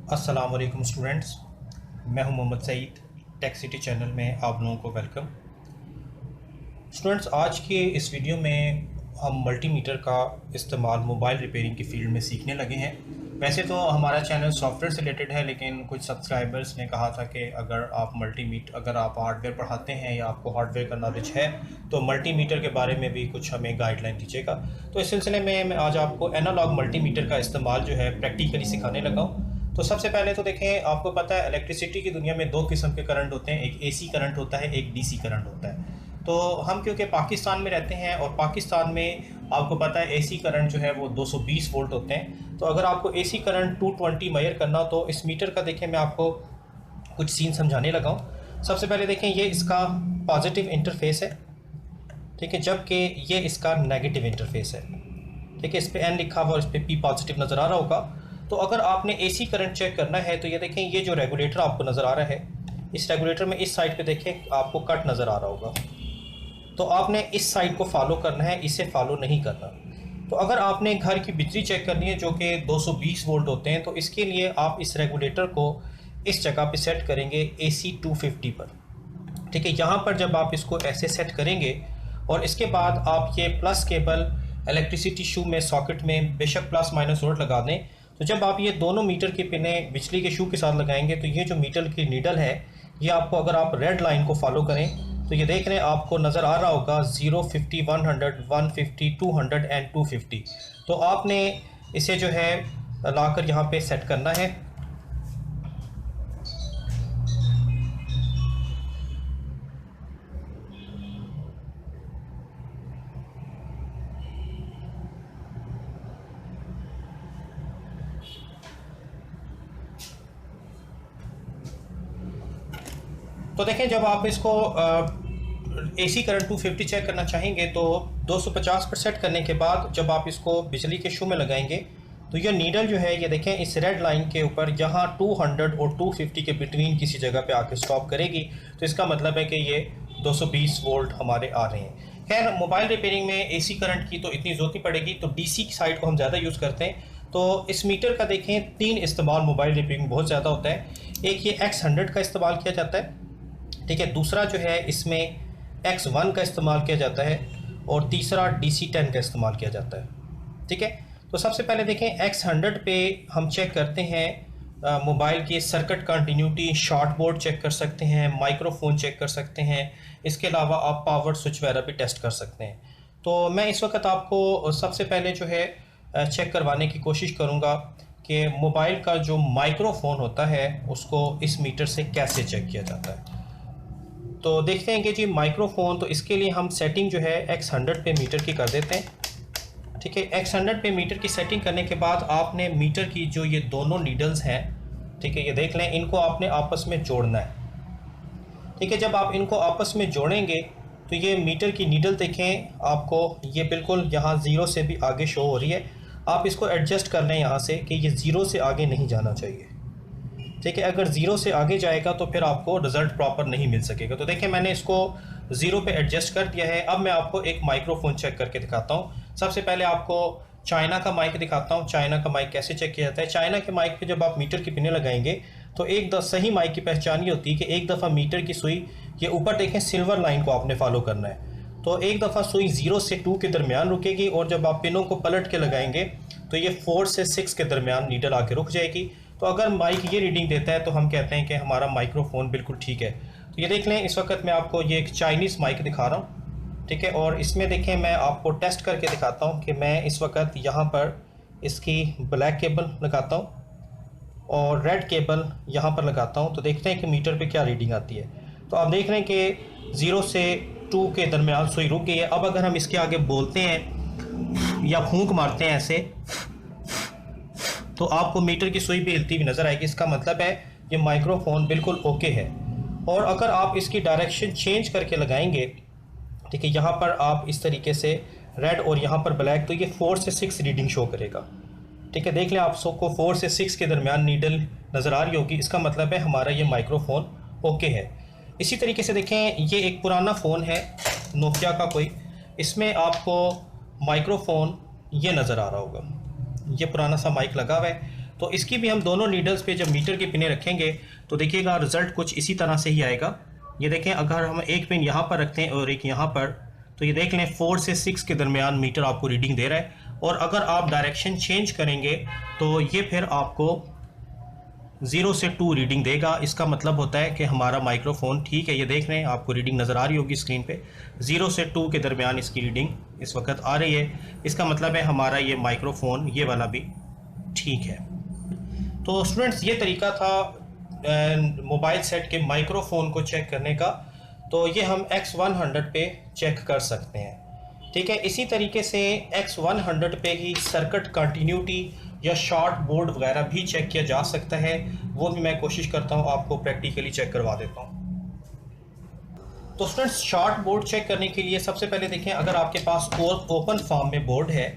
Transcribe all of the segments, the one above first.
अस्सलाम वालेकुम स्टूडेंट्स, मैं हूं Mohammad Saeed. Tech city channel में आप लोगों को वेलकम। स्टूडेंट्स, आज के इस वीडियो में हम मल्टीमीटर का इस्तेमाल मोबाइल रिपेयरिंग की फ़ील्ड में सीखने लगे हैं। वैसे तो हमारा चैनल सॉफ्टवेयर से रिलेटेड है, लेकिन कुछ सब्सक्राइबर्स ने कहा था कि अगर आप हार्डवेयर पढ़ाते हैं या आपको हार्डवेयर का नॉलेज है तो मल्टीमीटर के बारे में भी कुछ हमें गाइडलाइन दीजिएगा। तो इस सिलसिले में मैं आज आपको एनालॉग मल्टीमीटर का इस्तेमाल जो है प्रैक्टिकली सिखाने लगा हूँ। तो सबसे पहले तो देखें, आपको पता है इलेक्ट्रिसिटी की दुनिया में दो किस्म के करंट होते हैं, एक एसी करंट होता है, एक डीसी करंट होता है। तो हम क्योंकि पाकिस्तान में रहते हैं और पाकिस्तान में आपको पता है एसी करंट जो है वो 220 वोल्ट होते हैं। तो अगर आपको एसी करंट 220 मेजर करना हो तो इस मीटर का देखें, मैं आपको कुछ सीन समझाने लगा हूँ। सबसे पहले देखें, ये इसका पॉजिटिव इंटरफेस है, ठीक है, जबकि ये इसका नेगेटिव इंटरफेस है। ठीक है, इस पर एन लिखा हुआ और इस पर पी पॉजिटिव नज़र आ रहा होगा। तो अगर आपने एसी करंट चेक करना है तो ये देखें, ये जो रेगुलेटर आपको नज़र आ रहा है, इस रेगुलेटर में इस साइड पे देखें आपको कट नज़र आ रहा होगा। तो आपने इस साइड को फॉलो करना है, इसे फॉलो नहीं करना। तो अगर आपने घर की बिजली चेक करनी है जो कि 220 वोल्ट होते हैं, तो इसके लिए आप इस रेगुलेटर को इस जगह पे सेट करेंगे AC 250 पर। ठीक है, यहाँ पर जब आप इसको ऐसे सेट करेंगे और इसके बाद आप ये प्लस केबल इलेक्ट्रिसिटी शू में सॉकेट में बेशक प्लस माइनस वोल्ट लगा दें। तो जब आप ये दोनों मीटर की पिनें बिजली के शू के साथ लगाएंगे तो ये जो मीटर की नीडल है, ये आपको, अगर आप रेड लाइन को फॉलो करें तो ये देख रहे हैं आपको नज़र आ रहा होगा 0, 50, 100, 150, 200 एंड 250। तो आपने इसे जो है लाकर यहाँ पे सेट करना है। तो देखें, जब आप इसको एसी करंट 250 चेक करना चाहेंगे तो 250 पर सेट करने के बाद जब आप इसको बिजली के शू में लगाएंगे तो ये नीडल जो है, ये देखें इस रेड लाइन के ऊपर यहाँ 200 और 250 के बिटवीन किसी जगह पे आके स्टॉप करेगी। तो इसका मतलब है कि ये 220 वोल्ट हमारे आ रहे हैं। खैर, मोबाइल रिपेयरिंग में एसी करंट की तो इतनी ज़रूरत नहीं पड़ेगी, तो डीसी की साइड को हम ज़्यादा यूज़ करते हैं। तो इस मीटर का देखें 3 इस्तेमाल मोबाइल रिपेयरिंग में बहुत ज़्यादा होता है। एक ये X100 का इस्तेमाल किया जाता है, ठीक है, दूसरा जो है इसमें X1 का इस्तेमाल किया जाता है और तीसरा DC10 का इस्तेमाल किया जाता है। ठीक है, तो सबसे पहले देखें X100 पे हम चेक करते हैं मोबाइल की circuit continuity, short board check कर सकते हैं, माइक्रोफोन चेक कर सकते हैं, इसके अलावा आप पावर स्विच वगैरह भी टेस्ट कर सकते हैं। तो मैं इस वक्त आपको सबसे पहले जो है चेक करवाने की कोशिश करूँगा कि मोबाइल का जो माइक्रोफोन होता है उसको इस मीटर से कैसे चेक किया जाता है। तो देखते हैं कि जी माइक्रोफोन, तो इसके लिए हम सेटिंग जो है X100 पे मीटर की कर देते हैं। ठीक है, X100 पे मीटर की सेटिंग करने के बाद आपने मीटर की जो ये दोनों नीडल्स हैं, ठीक है, ये देख लें, इनको आपने आपस में जोड़ना है। ठीक है, जब आप इनको आपस में जोड़ेंगे तो ये मीटर की नीडल देखें, आपको ये बिल्कुल यहाँ 0 से भी आगे शो हो रही है। आप इसको एडजस्ट कर लें यहाँ से कि ये 0 से आगे नहीं जाना चाहिए। ठीक है, अगर 0 से आगे जाएगा तो फिर आपको रिज़ल्ट प्रॉपर नहीं मिल सकेगा। तो देखिए, मैंने इसको 0 पे एडजस्ट कर दिया है। अब मैं आपको एक माइक्रोफोन चेक करके दिखाता हूँ। सबसे पहले आपको चाइना का माइक दिखाता हूँ। चाइना का माइक कैसे चेक किया जाता है। चाइना के माइक पे जब आप मीटर की पिनें लगाएंगे तो सही माइक की पहचान ये होती है कि एक दफ़ा मीटर की सुई, ये ऊपर देखें सिल्वर लाइन को आपने फॉलो करना है। तो एक दफ़ा सुई 0 से 2 के दरमियान रुकेगी और जब आप पिनों को पलट के लगाएंगे तो ये 4 से 6 के दरमियान नीडल आके रुक जाएगी। तो अगर माइक ये रीडिंग देता है तो हम कहते हैं कि हमारा माइक्रोफोन बिल्कुल ठीक है। तो ये देख लें, इस वक्त मैं आपको ये एक चाइनीज़ माइक दिखा रहा हूँ, ठीक है, और इसमें देखें मैं आपको टेस्ट करके दिखाता हूँ कि मैं इस वक्त यहाँ पर इसकी ब्लैक केबल लगाता हूँ और रेड केबल यहाँ पर लगाता हूँ। तो देखते हैं कि मीटर पे क्या रीडिंग आती है। तो आप देख रहे हैं कि 0 से 2 के दरमियान सुई रुक गई है। अब अगर हम इसके आगे बोलते हैं या फूंक मारते हैं ऐसे, तो आपको मीटर की सुई भी हिलती हुई नज़र आएगी। इसका मतलब है ये माइक्रोफोन बिल्कुल ओके है। और अगर आप इसकी डायरेक्शन चेंज करके लगाएंगे, ठीक है, यहाँ पर आप इस तरीके से रेड और यहाँ पर ब्लैक, तो ये 4 से 6 रीडिंग शो करेगा। ठीक है, देख लें, आप सबको 4 से 6 के दरमियान नीडल नज़र आ रही होगी। इसका मतलब है हमारा ये माइक्रोफोन ओके है। इसी तरीके से देखें, ये एक पुराना फ़ोन है नोकिया का कोई, इसमें आपको माइक्रोफोन ये नज़र आ रहा होगा, ये पुराना सा माइक लगा हुआ है। तो इसकी भी हम दोनों नीडल्स पे जब मीटर की पिनें रखेंगे तो देखिएगा रिजल्ट कुछ इसी तरह से ही आएगा। ये देखें, अगर हम एक पिन यहाँ पर रखते हैं और एक यहाँ पर, तो ये देख लें 4 से 6 के दरमियान मीटर आपको रीडिंग दे रहा है। और अगर आप डायरेक्शन चेंज करेंगे तो ये फिर आपको 0 से 2 रीडिंग देगा। इसका मतलब होता है कि हमारा माइक्रोफोन ठीक है। ये देख रहे हैं, आपको रीडिंग नज़र आ रही होगी स्क्रीन पे, 0 से 2 के दरमियान इसकी रीडिंग इस वक्त आ रही है। इसका मतलब है हमारा ये माइक्रोफोन ये वाला भी ठीक है। तो स्टूडेंट्स, ये तरीका था मोबाइल सेट के माइक्रोफोन को चेक करने का। तो ये हम X100 पे चेक कर सकते हैं, ठीक है। इसी तरीके से X100 पे ही सर्किट कंटिन्यूटी या शॉर्ट बोर्ड वगैरह भी चेक किया जा सकता है। वो भी मैं कोशिश करता हूँ आपको प्रैक्टिकली चेक करवा देता हूँ। तो स्टूडेंट्स, शॉर्ट बोर्ड चेक करने के लिए सबसे पहले देखें, अगर आपके पास ओपन फॉर्म में बोर्ड है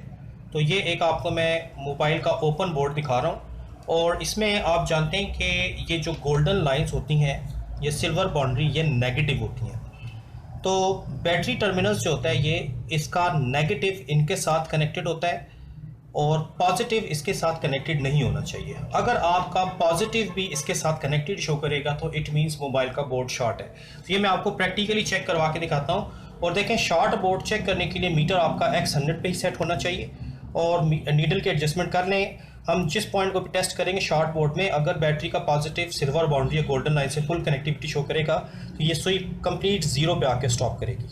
तो ये एक आपको मैं मोबाइल का ओपन बोर्ड दिखा रहा हूँ। और इसमें आप जानते हैं कि ये जो गोल्डन लाइंस होती हैं, ये सिल्वर बाउंड्री, ये नेगेटिव होती हैं। तो बैटरी टर्मिनल्स जो होता है ये इसका नेगेटिव इनके साथ कनेक्टेड होता है और पॉजिटिव इसके साथ कनेक्टेड नहीं होना चाहिए। अगर आपका पॉजिटिव भी इसके साथ कनेक्टेड शो करेगा तो इट मींस मोबाइल का बोर्ड शॉर्ट है। तो ये मैं आपको प्रैक्टिकली चेक करवा के दिखाता हूँ। और देखें, शॉर्ट बोर्ड चेक करने के लिए मीटर आपका X100 पे ही सेट होना चाहिए और नीडल के एडजस्टमेंट कर लें। हम जिस पॉइंट को भी टेस्ट करेंगे शॉर्ट बोर्ड में, अगर बैटरी का पॉजिटिव सिल्वर बाउंड्री या गोल्डन लाइन से फुल कनेक्टिविटी शो करेगा तो ये सुई कंप्लीट 0 पे आके स्टॉप करेगी।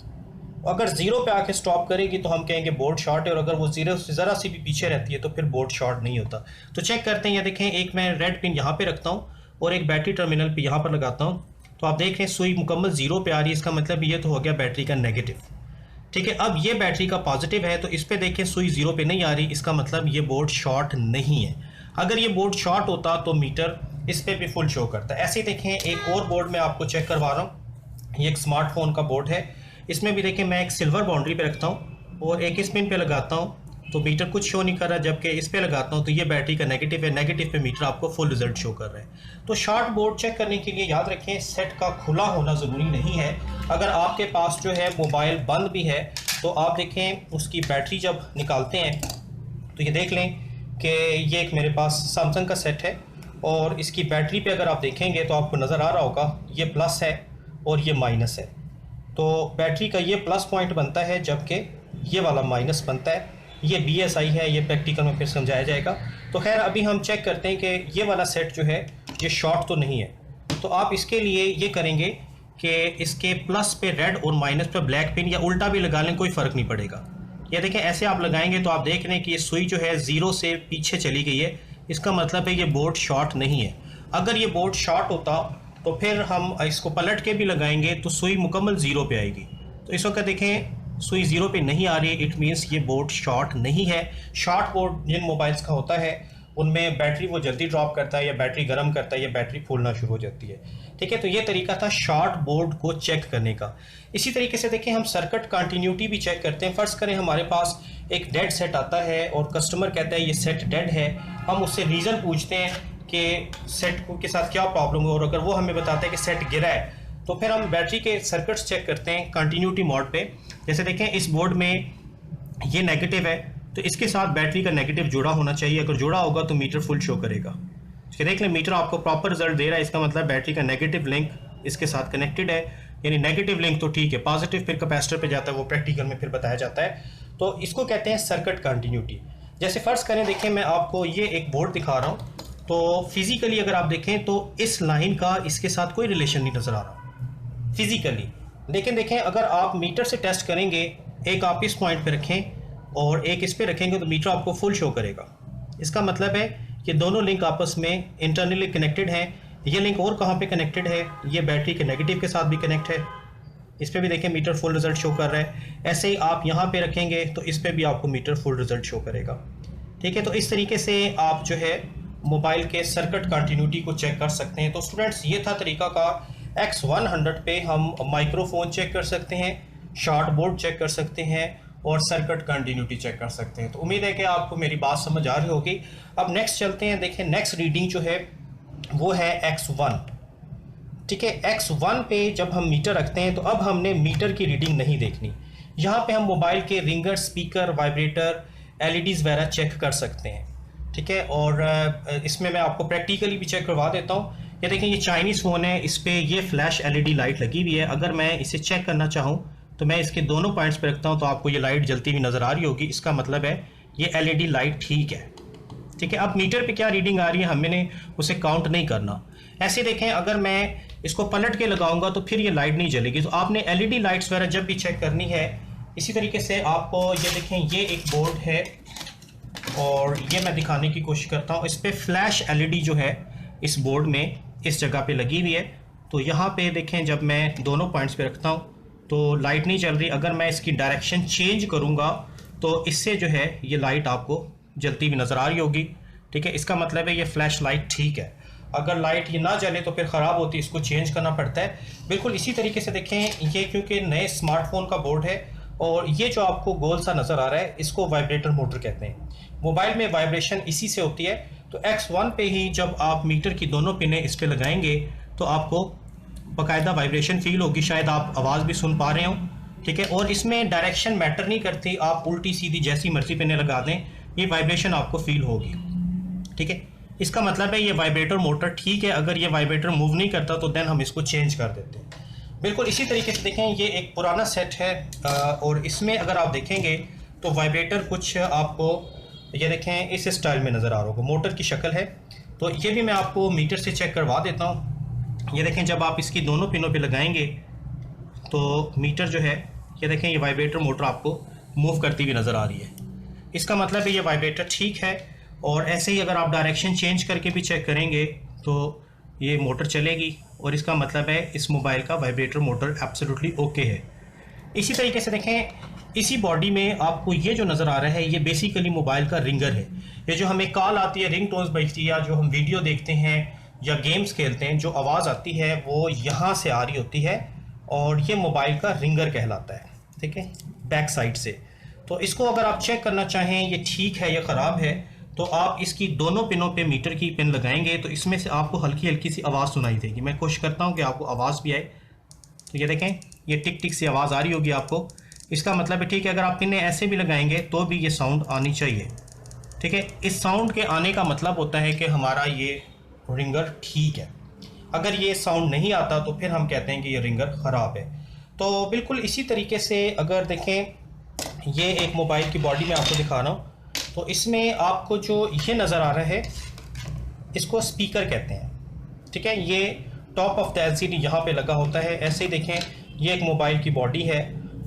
अगर 0 पे आके स्टॉप करेगी तो हम कहेंगे बोर्ड शॉर्ट है, और अगर वो 0 से ज़रा सी भी पीछे रहती है तो फिर बोर्ड शॉर्ट नहीं होता। तो चेक करते हैं। ये देखें, एक मैं रेड पिन यहाँ पे रखता हूँ और एक बैटरी टर्मिनल पे यहाँ पर लगाता हूँ, तो आप देख रहे हैं सुई मुकम्मल 0 पे आ रही है। इसका मतलब ये तो हो गया बैटरी का नेगेटिव, ठीक है। अब ये बैटरी का पॉजिटिव है, तो इस पे देखें सुई 0 पे नहीं आ रही, इसका मतलब ये बोर्ड शॉर्ट नहीं है। अगर ये बोर्ड शॉर्ट होता तो मीटर इस पे भी फुल शो करता है। ऐसे ही देखें, एक और बोर्ड में आपको चेक करवा रहा हूँ। ये एक स्मार्टफोन का बोर्ड है। इसमें भी देखें, मैं एक सिल्वर बाउंड्री पे रखता हूँ और एक इस पिन पे लगाता हूँ तो मीटर कुछ शो नहीं कर रहा, जबकि इस पे लगाता हूँ तो ये बैटरी का नेगेटिव है। नेगेटिव पे मीटर आपको फुल रिजल्ट शो कर रहा है। तो शॉर्ट बोर्ड चेक करने के लिए याद रखें, सेट का खुला होना ज़रूरी नहीं है। अगर आपके पास जो है मोबाइल बंद भी है तो आप देखें उसकी बैटरी जब निकालते हैं तो ये देख लें कि ये एक मेरे पास सैमसंग का सेट है और इसकी बैटरी पे अगर आप देखेंगे तो आपको नज़र आ रहा होगा ये प्लस है और ये माइनस है। तो बैटरी का ये प्लस पॉइंट बनता है जबकि ये वाला माइनस बनता है। ये BSI है, ये प्रैक्टिकल में फिर समझाया जाएगा। तो खैर अभी हम चेक करते हैं कि ये वाला सेट जो है ये शॉर्ट तो नहीं है। तो आप इसके लिए ये करेंगे कि इसके प्लस पे रेड और माइनस पे ब्लैक पिन या उल्टा भी लगा लें, कोई फ़र्क नहीं पड़ेगा। ये देखें, ऐसे आप लगाएंगे तो आप देख रहे हैं कि ये सुई जो है 0 से पीछे चली गई है। इसका मतलब है ये बोर्ड शॉर्ट नहीं है। अगर ये बोर्ड शॉर्ट होता तो फिर हम इसको पलट के भी लगाएंगे तो सुई मुकम्मल 0 पे आएगी। तो इस वक्त देखें सुई 0 पे नहीं आ रही, इट मीन्स ये बोर्ड शॉर्ट नहीं है। शॉर्ट बोर्ड जिन मोबाइल्स का होता है उनमें बैटरी वो जल्दी ड्रॉप करता है या बैटरी गर्म करता है या बैटरी फूलना शुरू हो जाती है, ठीक है। तो ये तरीका था शॉर्ट बोर्ड को चेक करने का। इसी तरीके से देखें, हम सर्किट कंटिन्यूटी भी चेक करते हैं। फ़र्ज़ करें हमारे पास एक डेड सेट आता है और कस्टमर कहता है ये सेट डेड है। हम उससे रीज़न पूछते हैं कि सेट के साथ क्या प्रॉब्लम हो, और अगर वो हमें बताता है कि सेट गिरा है तो फिर हम बैटरी के सर्किट्स चेक करते हैं कंटिन्यूटी मोड पे। जैसे देखें, इस बोर्ड में ये नेगेटिव है तो इसके साथ बैटरी का नेगेटिव जुड़ा होना चाहिए। अगर जुड़ा होगा तो मीटर फुल शो करेगा। तो देख लें, मीटर आपको प्रॉपर रिजल्ट दे रहा है। इसका मतलब बैटरी का नेगेटिव लिंक इसके साथ कनेक्टेड है, यानी नेगेटिव लिंक तो ठीक है। पॉजिटिव फिर कैपेसिटर पे जाता है, वो प्रैक्टिकल में फिर बताया जाता है। तो इसको कहते हैं सर्किट कंटिन्यूटी। जैसे फ़र्ज़ करें, देखें मैं आपको ये एक बोर्ड दिखा रहा हूँ, तो फिज़िकली अगर आप देखें तो इस लाइन का इसके साथ कोई रिलेशन नहीं नज़र आ रहा फिज़िकली। लेकिन देखें, अगर आप मीटर से टेस्ट करेंगे, एक आप इस पॉइंट पे रखें और एक इस पे रखेंगे तो मीटर आपको फुल शो करेगा। इसका मतलब है कि दोनों लिंक आपस में इंटरनली कनेक्टेड हैं। ये लिंक और कहाँ पे कनेक्टेड है, ये बैटरी के नेगेटिव के साथ भी कनेक्ट है। इस पे भी देखें मीटर फुल रिजल्ट शो कर रहा है। ऐसे ही आप यहाँ पे रखेंगे तो इस पे भी आपको मीटर फुल रिजल्ट शो करेगा, ठीक है। तो इस तरीके से आप जो है मोबाइल के सर्किट कंटिन्यूटी को चेक कर सकते हैं। तो स्टूडेंट्स, ये था तरीका का। X100 पे हम माइक्रोफोन चेक कर सकते हैं, शॉर्ट बोर्ड चेक कर सकते हैं और सर्किट कंटिन्यूटी चेक कर सकते हैं। तो उम्मीद है कि आपको मेरी बात समझ आ रही होगी। अब नेक्स्ट चलते हैं। देखें, नेक्स्ट रीडिंग जो है वो है X1, ठीक है। X1 पे जब हम मीटर रखते हैं तो अब हमने मीटर की रीडिंग नहीं देखनी। यहाँ पे हम मोबाइल के रिंगर, स्पीकर, वाइब्रेटर, LEDs वगैरह चेक कर सकते हैं, ठीक है। और इसमें मैं आपको प्रैक्टिकली भी चेक करवा देता हूँ। ये देखें, ये चाइनीज़ फ़ोन है, इस पर ये फ्लैश एलईडी लाइट लगी हुई है। अगर मैं इसे चेक करना चाहूँ तो मैं इसके दोनों पॉइंट्स पे रखता हूँ तो आपको ये लाइट जलती हुई नज़र आ रही होगी। इसका मतलब है ये एलईडी लाइट ठीक है। ठीक है, अब मीटर पे क्या रीडिंग आ रही है हमने उसे काउंट नहीं करना। ऐसे देखें, अगर मैं इसको पलट के लगाऊंगा तो फिर ये लाइट नहीं जलेगी। तो आपने एलईडी लाइट्स वगैरह जब भी चेक करनी है इसी तरीके से आपको, ये देखें, ये एक बोर्ड है और ये मैं दिखाने की कोशिश करता हूँ। इस पर फ्लैश एलईडी जो है इस बोर्ड में इस जगह पे लगी हुई है। तो यहाँ पे देखें, जब मैं दोनों पॉइंट्स पे रखता हूँ तो लाइट नहीं चल रही। अगर मैं इसकी डायरेक्शन चेंज करूँगा तो इससे जो है ये लाइट आपको जलती हुई नज़र आ रही होगी। ठीक है, इसका मतलब है ये फ्लैश लाइट ठीक है। अगर लाइट ये ना जले तो फिर ख़राब होती है, इसको चेंज करना पड़ता है। बिल्कुल इसी तरीके से देखें, ये क्योंकि नए स्मार्टफोन का बोर्ड है और ये जो आपको गोल सा नज़र आ रहा है इसको वाइब्रेटर मोटर कहते हैं। मोबाइल में वाइब्रेशन इसी से होती है। तो X1 पे ही जब आप मीटर की दोनों पिनें इस पर लगाएंगे तो आपको बाकायदा वाइब्रेशन फील होगी। शायद आप आवाज़ भी सुन पा रहे हो। ठीक है, और इसमें डायरेक्शन मैटर नहीं करती, आप उल्टी सीधी जैसी मर्जी पिनें लगा दें ये वाइब्रेशन आपको फील होगी। ठीक है, इसका मतलब है ये वाइब्रेटर मोटर ठीक है। अगर ये वाइब्रेटर मूव नहीं करता तो देन हम इसको चेंज कर देते हैं। बिल्कुल इसी तरीके से देखें, ये एक पुराना सेट है और इसमें अगर आप देखेंगे तो वाइब्रेटर कुछ आपको, ये देखें, इस स्टाइल में नज़र आ रहा होगा, मोटर की शक्ल है। तो ये भी मैं आपको मीटर से चेक करवा देता हूँ। ये देखें, जब आप इसकी दोनों पिनों पे लगाएंगे तो मीटर जो है, ये देखें, ये वाइब्रेटर मोटर आपको मूव करती हुई नज़र आ रही है। इसका मतलब है ये वाइब्रेटर ठीक है। और ऐसे ही अगर आप डायरेक्शन चेंज करके भी चेक करेंगे तो ये मोटर चलेगी और इसका मतलब है इस मोबाइल का वाइब्रेटर मोटर एब्सोल्युटली ओके है। इसी तरीके से देखें, इसी बॉडी में आपको ये जो नज़र आ रहा है ये बेसिकली मोबाइल का रिंगर है। ये जो हमें कॉल आती है, रिंग टोन्स बजती है, या जो हम वीडियो देखते हैं या गेम्स खेलते हैं, जो आवाज़ आती है वो यहाँ से आ रही होती है और ये मोबाइल का रिंगर कहलाता है। ठीक है, बैक साइड से। तो इसको अगर आप चेक करना चाहें ये ठीक है या ख़राब है तो आप इसकी दोनों पिनों पे मीटर की पिन लगाएंगे तो इसमें से आपको हल्की हल्की सी आवाज़ सुनाई देगी। मैं कोशिश करता हूँ कि आपको आवाज़ भी आए। तो ये देखें, ये टिक टिक सी आवाज़ आ रही होगी आपको। इसका मतलब है ठीक है, अगर आप पिनें ऐसे भी लगाएंगे तो भी ये साउंड आनी चाहिए। ठीक है, इस साउंड के आने का मतलब होता है कि हमारा ये रिंगर ठीक है। अगर ये साउंड नहीं आता तो फिर हम कहते हैं कि ये रिंगर ख़राब है। तो बिल्कुल इसी तरीके से अगर देखें, ये एक मोबाइल की बॉडी में आपको दिखा रहा हूँ तो इसमें आपको जो ये नज़र आ रहा है इसको स्पीकर कहते हैं। ठीक है, ये टॉप ऑफ द एलसीडी यहाँ पे लगा होता है। ऐसे ही देखें, ये एक मोबाइल की बॉडी है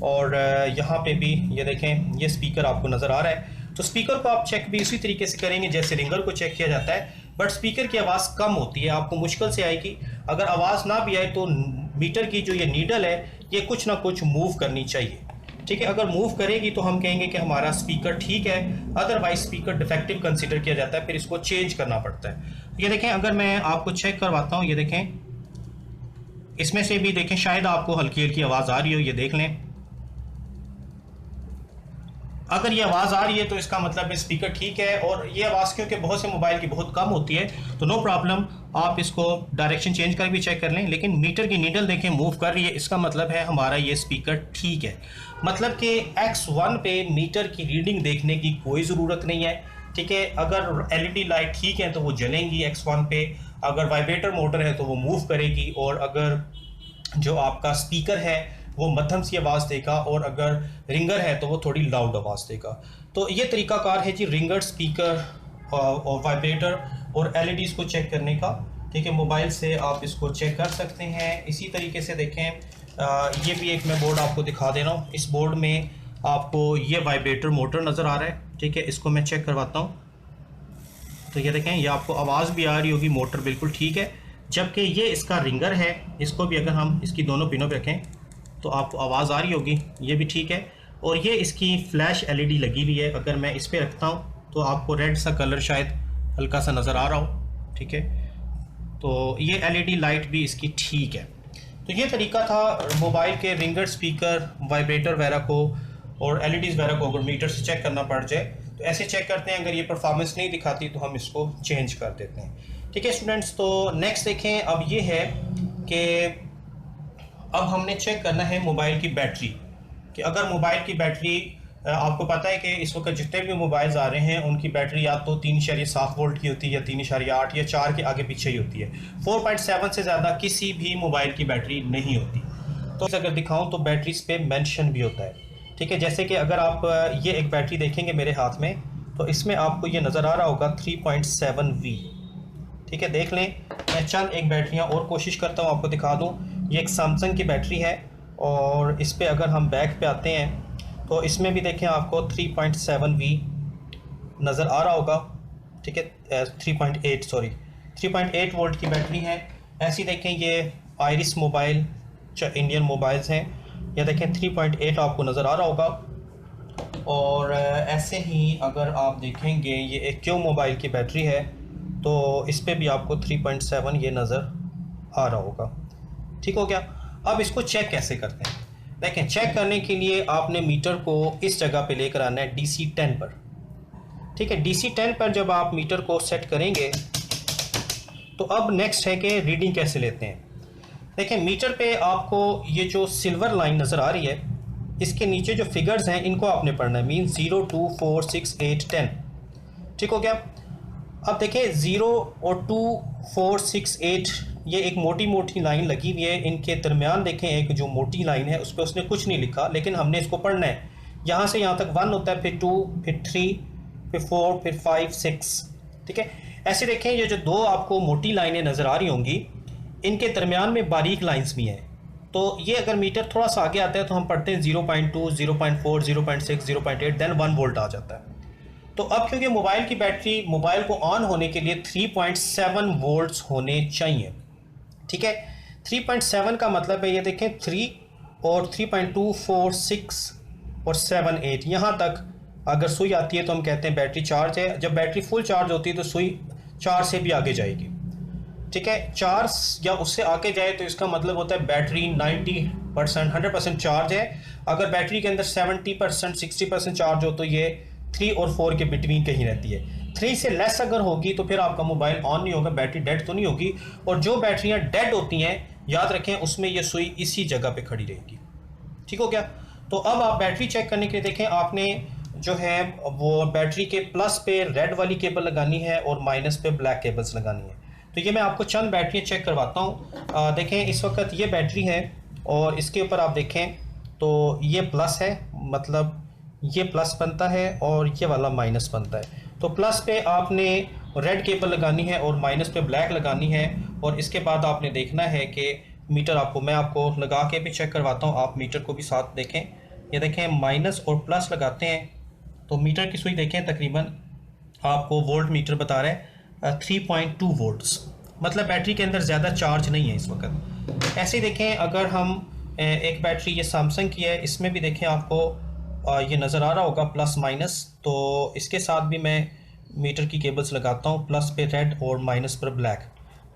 और यहाँ पे भी ये देखें, ये स्पीकर आपको नज़र आ रहा है। तो स्पीकर को आप चेक भी इसी तरीके से करेंगे जैसे रिंगर को चेक किया जाता है, बट स्पीकर की आवाज़ कम होती है, आपको मुश्किल से आएगी। अगर आवाज़ ना भी आए तो मीटर की जो ये नीडल है ये कुछ ना कुछ मूव करनी चाहिए। ठीक है, अगर मूव करेगी तो हम कहेंगे कि हमारा स्पीकर ठीक है, अदरवाइज स्पीकर डिफेक्टिव कंसीडर किया जाता है, फिर इसको चेंज करना पड़ता है। ये देखें, अगर मैं आपको चेक करवाता हूँ, ये देखें, इसमें से भी देखें शायद आपको हल्की हल्की आवाज़ आ रही हो, ये देख लें। अगर ये आवाज़ आ रही है तो इसका मतलब स्पीकर ठीक है। और ये आवाज़ क्योंकि बहुत से मोबाइल की बहुत कम होती है तो नो प्रॉब्लम, आप इसको डायरेक्शन चेंज कर भी चेक कर लें। लेकिन मीटर की नीडल देखें मूव कर रही है, इसका मतलब है हमारा ये स्पीकर ठीक है। मतलब कि X1 पे मीटर की रीडिंग देखने की कोई ज़रूरत नहीं है। ठीक है, अगर एलईडी लाइट ठीक है तो वो जलेंगी X1 पे, अगर वाइब्रेटर मोटर है तो वो मूव करेगी, और अगर जो आपका स्पीकर है वो मध्यम सी आवाज़ देगा, और अगर रिंगर है तो वो थोड़ी लाउड आवाज़ देगा। तो ये तरीकाकार है जी रिंगर, स्पीकर और वाइब्रेटर और एलईडीज़ को चेक करने का। ठीक है, मोबाइल से आप इसको चेक कर सकते हैं। इसी तरीके से देखें, ये भी एक मैं बोर्ड आपको दिखा दे रहा हूँ। इस बोर्ड में आपको ये वाइब्रेटर मोटर नज़र आ रहा है। ठीक है, इसको मैं चेक करवाता हूँ। तो ये देखें, ये आपको आवाज़ भी आ रही होगी, मोटर बिल्कुल ठीक है। जबकि ये इसका रिंगर है, इसको भी अगर हम इसकी दोनों पिनों पे रखें तो आपको आवाज़ आ रही होगी, ये भी ठीक है। और ये इसकी फ्लैश एलईडी लगी हुई है, अगर मैं इस पर रखता हूँ तो आपको रेड सा कलर शायद हल्का सा नज़र आ रहा हो। ठीक है, तो ये एलईडी लाइट भी इसकी ठीक है। तो ये तरीका था मोबाइल के रिंगर, स्पीकर, वाइब्रेटर वगैरह को और एलईडीज़ वगैरह को अगर मीटर से चेक करना पड़ जाए तो ऐसे चेक करते हैं। अगर ये परफॉर्मेंस नहीं दिखाती तो हम इसको चेंज कर देते हैं। ठीक है स्टूडेंट्स, तो नेक्स्ट देखें, अब ये है कि अब हमने चेक करना है मोबाइल की बैटरी, कि अगर मोबाइल की बैटरी आपको पता है कि इस वक्त जितने भी मोबाइल्स आ रहे हैं उनकी बैटरी या तो 3.7 वोल्ट की होती है या 3.8 या 4 के आगे पीछे ही होती है। 4.7 से ज़्यादा किसी भी मोबाइल की बैटरी नहीं होती। तो अगर दिखाऊं तो बैटरीज पे मेंशन भी होता है, ठीक है। जैसे कि अगर आप ये एक बैटरी देखेंगे मेरे हाथ में, तो इसमें आपको ये नज़र आ रहा होगा 3.7V, ठीक है। देख लें, मैं चंद एक बैटरियाँ और कोशिश करता हूँ आपको दिखा दूँ। ये एक सैमसंग की बैटरी है और इस पर अगर हम बैक पे आते हैं तो इसमें भी देखें आपको 3.7V नज़र आ रहा होगा, ठीक है। 3.8 वोल्ट की बैटरी है। ऐसी देखें ये आयरिस मोबाइल इंडियन मोबाइल्स हैं, या देखें 3.8 आपको नज़र आ रहा होगा। और ऐसे ही अगर आप देखेंगे ये एक क्यू मोबाइल की बैटरी है, तो इस पर भी आपको 3.7 ये नज़र आ रहा होगा, ठीक हो गया। अब इसको चेक कैसे करते हैं, देखें। चेक करने के लिए आपने मीटर को इस जगह पे लेकर आना है DC10 पर, ठीक है। DC10 पर जब आप मीटर को सेट करेंगे तो अब नेक्स्ट है कि रीडिंग कैसे लेते हैं। देखें, मीटर पे आपको ये जो सिल्वर लाइन नज़र आ रही है, इसके नीचे जो फिगर्स हैं इनको आपने पढ़ना है, मीन 0, 2, 4, 6, 8, 10, ठीक हो गया। अब देखें 0 और 2, 4, 6, 8 ये एक मोटी मोटी लाइन लगी हुई है। इनके दरमियान देखें एक जो मोटी लाइन है उस पर उसने कुछ नहीं लिखा, लेकिन हमने इसको पढ़ना है। यहाँ से यहाँ तक 1 होता है, फिर 2, फिर 3, फिर 4, फिर 5, 6, ठीक है। ऐसे देखें ये जो दो आपको मोटी लाइनें नज़र आ रही होंगी, इनके दरमियान में बारीक लाइंस भी हैं। तो ये अगर मीटर थोड़ा सा आगे आता है तो हम पढ़ते हैं 0.2, 0.4, 0.6, 0.8, देन 1 वोल्ट आ जाता है। तो अब क्योंकि मोबाइल की बैटरी मोबाइल को ऑन होने के लिए 3.7 वोल्ट्स होने चाहिए, ठीक है। 3.7 का मतलब है ये देखें 3 और 3.2, 4, 6 और 7, 8 यहाँ तक अगर सुई आती है तो हम कहते हैं बैटरी चार्ज है। जब बैटरी फुल चार्ज होती है तो सुई 4 से भी आगे जाएगी, ठीक है। 4 या उससे आगे जाए तो इसका मतलब होता है बैटरी 90%, 100% चार्ज है। अगर बैटरी के अंदर 70%, 60% चार्ज हो तो ये 3 और 4 के बिटवीन कहीं रहती है। 3 से लेस अगर होगी तो फिर आपका मोबाइल ऑन नहीं होगा, बैटरी डेड तो नहीं होगी। और जो बैटरियां डेड होती हैं याद रखें उसमें ये सुई इसी जगह पे खड़ी रहेगी, ठीक हो गया। तो अब आप बैटरी चेक करने के लिए देखें, आपने जो है वो बैटरी के प्लस पे रेड वाली केबल लगानी है और माइनस पे ब्लैक केबल्स लगानी है। तो ये मैं आपको चंद बैटरियाँ चेक करवाता हूँ। देखें इस वक्त ये बैटरी है और इसके ऊपर आप देखें तो ये प्लस है, मतलब ये प्लस बनता है और ये वाला माइनस बनता है। तो प्लस पे आपने रेड केबल लगानी है और माइनस पे ब्लैक लगानी है। और इसके बाद आपने देखना है कि मीटर आपको मैं आपको लगा के भी चेक करवाता हूँ, आप मीटर को भी साथ देखें। ये देखें माइनस और प्लस लगाते हैं तो मीटर की सुई देखें तकरीबन आपको वोल्ट मीटर बता रहा है 3.2 वोल्ट्स, मतलब बैटरी के अंदर ज़्यादा चार्ज नहीं है इस वक्त। ऐसे देखें अगर हम एक बैटरी ये सैमसंग की है, इसमें भी देखें आपको ये नज़र आ रहा होगा प्लस माइनस। तो इसके साथ भी मैं मीटर की केबल्स लगाता हूँ, प्लस पे रेड और माइनस पर ब्लैक,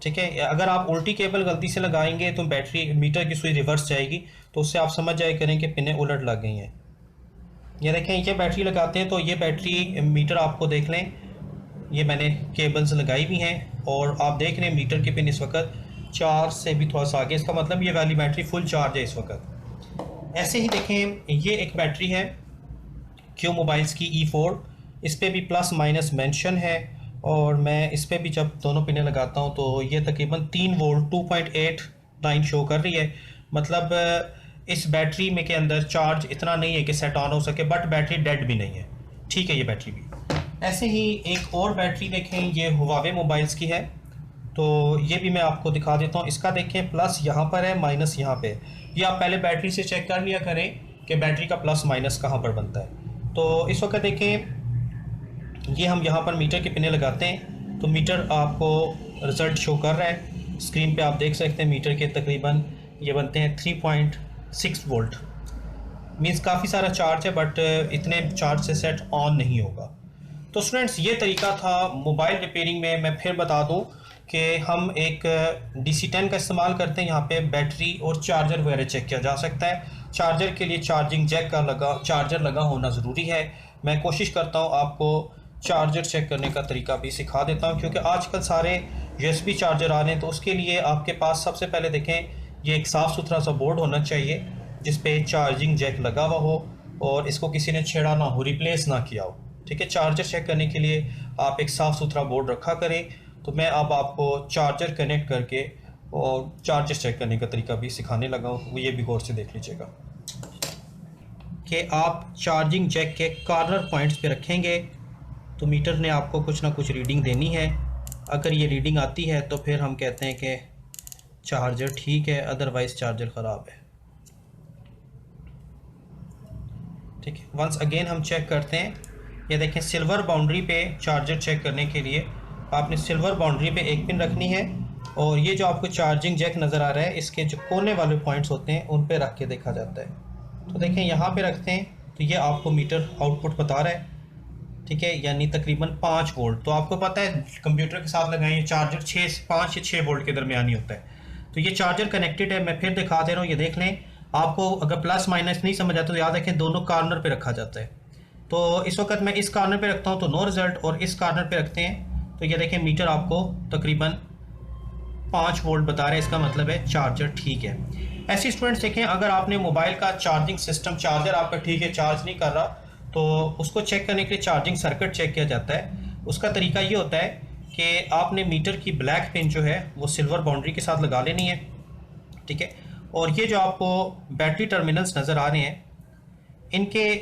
ठीक है। अगर आप उल्टी केबल गलती से लगाएंगे तो बैटरी मीटर की सुई रिवर्स जाएगी, तो उससे आप समझ जाए करें कि पिनें उलट लग गई हैं। ये देखें ये बैटरी लगाते हैं तो ये बैटरी मीटर आपको देख लें, ये मैंने केबल्स लगाई हुई हैं और आप देख रहे हैं मीटर के पिन इस वक्त 4 से भी थोड़ा सा आगे, इसका मतलब ये वाली बैटरी फुल चार्ज है इस वक्त। ऐसे ही देखें ये एक बैटरी है क्यू मोबाइल्स की E4, इस पर भी प्लस माइनस मेंशन है और मैं इस पर भी जब दोनों पिनें लगाता हूँ तो ये तकरीबन 3 वोल्ट 2.89 शो कर रही है। मतलब इस बैटरी में के अंदर चार्ज इतना नहीं है कि सेट ऑन हो सके, बट बैटरी डेड भी नहीं है, ठीक है ये बैटरी भी। ऐसे ही एक और बैटरी देखें, ये हुआवे मोबाइल्स की है, तो ये भी मैं आपको दिखा देता हूँ। इसका देखें प्लस यहाँ पर है, माइनस यहाँ पे। ये आप पहले बैटरी से चेक कर लिया करें कि बैटरी का प्लस माइनस कहाँ पर बनता है। तो इस वक्त देखें ये हम यहाँ पर मीटर के पिने लगाते हैं तो मीटर आपको रिज़ल्ट शो कर रहा है। स्क्रीन पे आप देख सकते हैं मीटर के तकरीबन ये बनते हैं 3.6 वोल्ट, मीन्स काफ़ी सारा चार्ज है, बट इतने चार्ज से सेट ऑन नहीं होगा। तो स्टूडेंट्स ये तरीका था मोबाइल रिपेयरिंग में। मैं फिर बता दूं कि हम एक DC10 का इस्तेमाल करते हैं, यहाँ पे बैटरी और चार्जर वगैरह चेक किया जा सकता है। चार्जर के लिए चार्जिंग जैक का चार्जर लगा होना ज़रूरी है। मैं कोशिश करता हूँ आपको चार्जर चेक करने का तरीका भी सिखा देता हूँ, क्योंकि आजकल सारे USB चार्जर आ रहे हैं। तो उसके लिए आपके पास सबसे पहले देखें ये एक साफ़ सुथरा सा बोर्ड होना चाहिए जिस पे चार्जिंग जैक लगा हुआ हो और इसको किसी ने छेड़ा ना हो, रिप्लेस ना किया हो। ठीक है, चार्जर चेक करने के लिए आप एक साफ़ सुथरा बोर्ड रखा करें। तो मैं अब आपको चार्जर कनेक्ट करके और चार्जर चेक करने का तरीका भी सिखाने लगा हूँ, वो ये भी गौर से देख लीजिएगा कि आप चार्जिंग जैक के कॉर्नर पॉइंट्स पे रखेंगे तो मीटर ने आपको कुछ ना कुछ रीडिंग देनी है। अगर ये रीडिंग आती है तो फिर हम कहते हैं कि चार्जर ठीक है, अदरवाइज़ चार्जर ख़राब है। ठीक है, वंस अगेन हम चेक करते हैं। ये देखें, सिल्वर बाउंड्री पे चार्जर चेक करने के लिए आपने सिल्वर बाउंड्री पे एक पिन रखनी है और ये जो आपको चार्जिंग जैक नज़र आ रहा है इसके जो कोने वाले पॉइंट्स होते हैं उन पे रख के देखा जाता है। तो देखें यहाँ पे रखते हैं तो ये आपको मीटर आउटपुट बता रहा है। ठीक है, यानी तकरीबन 5 वोल्ट। तो आपको पता है कंप्यूटर के साथ लगाएं ये चार्जर 5 से 6 वोल्ट के दरमियान ही होता है। तो ये चार्जर कनेक्टेड है, मैं फिर दिखा दे रहा हूँ, ये देख लें। आपको अगर प्लस माइनस नहीं समझ आता तो याद रखें दोनों कॉर्नर पे रखा जाता है। तो इस वक्त मैं इस कॉर्नर पे रखता हूँ तो नो रिज़ल्ट, और इस कॉर्नर पे रखते हैं तो ये देखें मीटर आपको तकरीबन 5 वोल्ट बता रहे हैं, इसका मतलब है चार्जर ठीक है। ऐसे स्टूडेंट्स देखें, अगर आपने मोबाइल का चार्जिंग सिस्टम, चार्जर आपका ठीक है, चार्ज नहीं कर रहा, तो उसको चेक करने के लिए चार्जिंग सर्किट चेक किया जाता है। उसका तरीका ये होता है कि आपने मीटर की ब्लैक पिन जो है वो सिल्वर बाउंड्री के साथ लगा लेनी है। ठीक है, और ये जो आपको बैटरी टर्मिनल्स नज़र आ रहे हैं इनके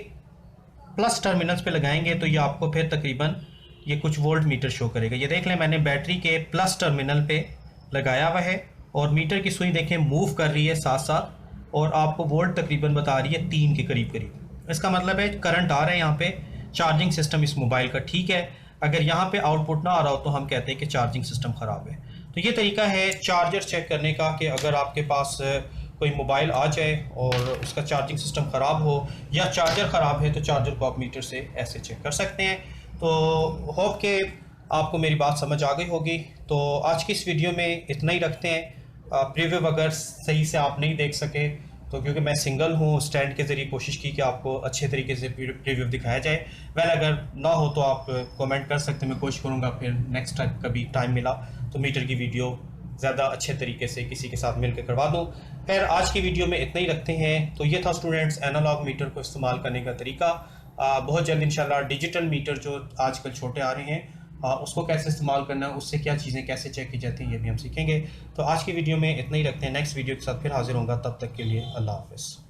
प्लस टर्मिनल्स पे लगाएंगे तो ये आपको फिर तकरीबन ये कुछ वोल्ट मीटर शो करेगा। ये देख लें, मैंने बैटरी के प्लस टर्मिनल पे लगाया हुआ है और मीटर की सुई देखें मूव कर रही है साथ साथ, और आपको वोल्ट तकरीबन बता रही है 3 के करीब करीब। इसका मतलब है करंट आ रहा है यहाँ पे, चार्जिंग सिस्टम इस मोबाइल का ठीक है। अगर यहाँ पे आउटपुट ना आ रहा हो तो हम कहते हैं कि चार्जिंग सिस्टम ख़राब है। तो ये तरीका है चार्जर चेक करने का कि अगर आपके पास कोई मोबाइल आ जाए और उसका चार्जिंग सिस्टम ख़राब हो या चार्जर ख़राब है तो चार्जर को आप मीटर से ऐसे चेक कर सकते हैं। तो होप के आपको मेरी बात समझ आ गई होगी। तो आज की इस वीडियो में इतना ही रखते हैं। प्रीव्यू अगर सही से आप नहीं देख सके तो क्योंकि मैं सिंगल हूँ, स्टैंड के ज़रिए कोशिश की कि आपको अच्छे तरीके से प्रीव्यू दिखाया जाए। वेल अगर ना हो तो आप कमेंट कर सकते हैं, मैं कोशिश करूँगा फिर नेक्स्ट टाइम कभी टाइम मिला तो मीटर की वीडियो ज़्यादा अच्छे तरीके से किसी के साथ मिलकर करवा दूँ। फिर आज की वीडियो में इतना ही रखते हैं। तो ये था स्टूडेंट्स एनालॉग मीटर को इस्तेमाल करने का तरीका। बहुत जल्द इंशाल्लाह डिजिटल मीटर जो आजकल छोटे आ रहे हैं उसको कैसे इस्तेमाल करना है, उससे क्या चीज़ें कैसे चेक की जाती हैं, ये भी हम सीखेंगे। तो आज की वीडियो में इतना ही रखते हैं। नेक्स्ट वीडियो के साथ फिर हाजिर होगा, तब तक के लिए अल्लाह हाफ़िज़।